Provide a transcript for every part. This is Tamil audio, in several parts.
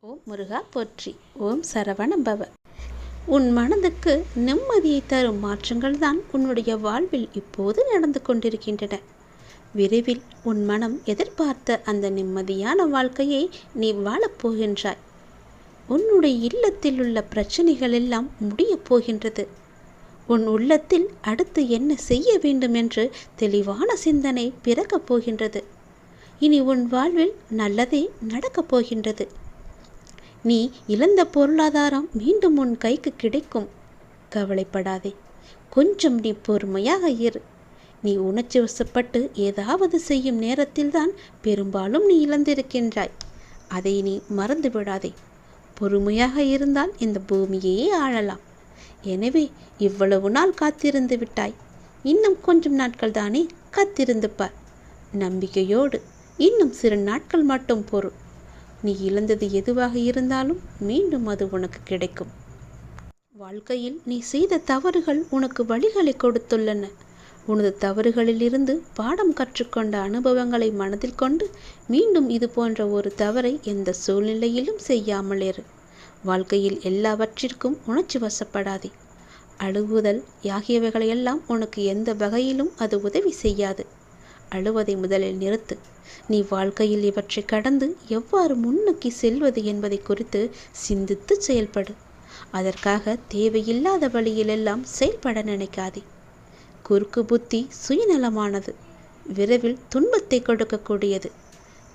ஓம் முருகா போற்றி. ஓம் சரவண பவ. உன் மனதுக்கு நிம்மதியை தரும் மாற்றங்கள் தான் உன்னுடைய வாழ்வில் இப்போது நடந்து கொண்டிருக்கின்றன. விரைவில் உன் மனம் எதிர்பார்த்த அந்த நிம்மதியான வாழ்க்கையை நீ வாழப்போகின்றாய். உன்னுடைய இல்லத்தில் உள்ள பிரச்சனைகள் எல்லாம் முடியப் போகின்றது. உன் உள்ளத்தில் அடுத்து என்ன செய்ய வேண்டும் என்று தெளிவான சிந்தனை பிறக்கப் போகின்றது. இனி உன் வாழ்வில் நல்லதே நடக்கப் போகின்றது. நீ இழந்த பொருளாதாரம் மீண்டும் உன் கைக்கு கிடைக்கும். கவலைப்படாதே, கொஞ்சம் நீ பொறுமையாக இரு. நீ உணர்ச்சி வசப்பட்டு ஏதாவது செய்யும் நேரத்தில்தான் பெரும்பாலும் நீ இழந்திருக்கின்றாய். அதை நீ மறந்து விடாதே. பொறுமையாக இருந்தால் இந்த பூமியே ஆளலாம். எனவே இவ்வளவு நாள் காத்திருந்து விட்டாய். இன்னும் கொஞ்சம் நாட்கள் தானே காத்திருந்து பார். நம்பிக்கையோடு இன்னும் சில நாட்கள் மட்டும் பொறு. நீ இழந்தது எதுவாக இருந்தாலும் மீண்டும் அது உனக்கு கிடைக்கும். வாழ்க்கையில் நீ செய்த தவறுகள் உனக்கு வழிகளை கொடுத்துள்ளன. உனது தவறுகளிலிருந்து பாடம் கற்றுக்கொண்ட அனுபவங்களை மனதில் கொண்டு மீண்டும் இது போன்ற ஒரு தவறை எந்த சூழ்நிலையிலும் செய்யாமல் இரு. வாழ்க்கையில் எல்லாவற்றிற்கும் உணர்ச்சி வசப்படாதே. அழுவுதல் ஆகியவைகளையெல்லாம் உனக்கு எந்த வகையிலும் அது உதவி செய்யாது. அழுவதை முதலில் நிறுத்து. நீ வாழ்க்கையில் இவற்றை கடந்து எவ்வாறு முன்னோக்கி செல்வது என்பதை குறித்து சிந்தித்து செயல்படு. அதற்காக தேவையில்லாத வழியிலெல்லாம் செயல்பட நினைக்காதே. குறுக்கு புத்தி சுயநலமானது, விரைவில் துன்பத்தை கொடுக்கக்கூடியது.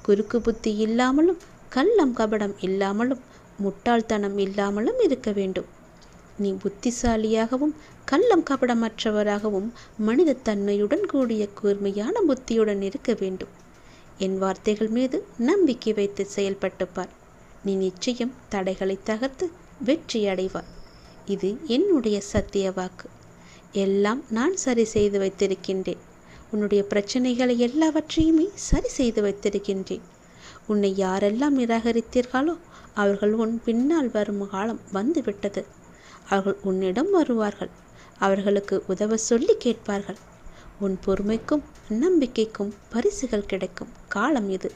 குறுக்கு புத்தி இல்லாமலும் கள்ளம் கபடம் இல்லாமலும் முட்டாள்தனம் இல்லாமலும் இருக்க வேண்டும். நீ புத்திசாலியாகவும் கள்ளம் கபடமற்றவராகவும் மனித தன்மையுடன் கூடிய கூர்மையான புத்தியுடன் இருக்க வேண்டும். என் வார்த்தைகள் மீது நம்பிக்கை வைத்து செயல்பட்டு பார். நீ நிச்சயம் தடைகளை தகர்த்து வெற்றி அடைவார். இது என்னுடைய சத்திய வாக்கு. எல்லாம் நான் சரி செய்து வைத்திருக்கின்றேன். உன்னுடைய பிரச்சனைகளை எல்லாவற்றையுமே சரி செய்து வைத்திருக்கின்றேன். உன்னை யாரெல்லாம் நிராகரித்தீர்களோ அவர்கள் உன் பின்னால் வரும் காலம் வந்துவிட்டது. அவர்கள் உன்னிடம் வருவார்கள். அவர்களுக்கு உதவ சொல்லி கேட்பார்கள். உன் பொறுமைக்கும் நம்பிக்கைக்கும் பரிசுகள் கிடைக்கும் காலம் இது.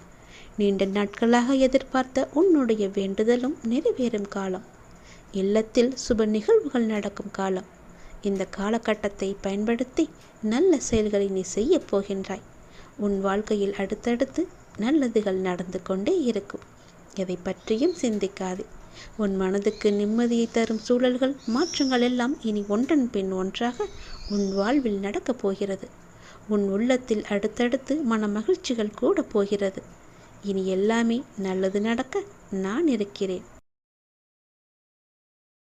நீண்ட நாட்களாக எதிர்பார்த்த உன்னுடைய வேண்டுதலும் நிறைவேறும் காலம். இல்லத்தில் சுப நிகழ்வுகள் நடக்கும் காலம். இந்த காலகட்டத்தை பயன்படுத்தி நல்ல செயல்களை நீ செய்ய போகின்றாய். உன் வாழ்க்கையில் அடுத்தடுத்து நல்லதுகள் நடந்து கொண்டே இருக்கும். எதை பற்றியும் சிந்திக்காதே. உன் மனதுக்கு நிம்மதியை தரும் சூழல்கள் மாற்றங்கள் எல்லாம் இனி ஒன்றன் பின் ஒன்றாக உன் வாழ்வில் நடக்கப் போகிறது. உன் உள்ளத்தில் அடுத்தடுத்து மன மகிழ்ச்சிகள் கூட போகிறது. இனி எல்லாமே நல்லது நடக்க நான் இருக்கிறேன்.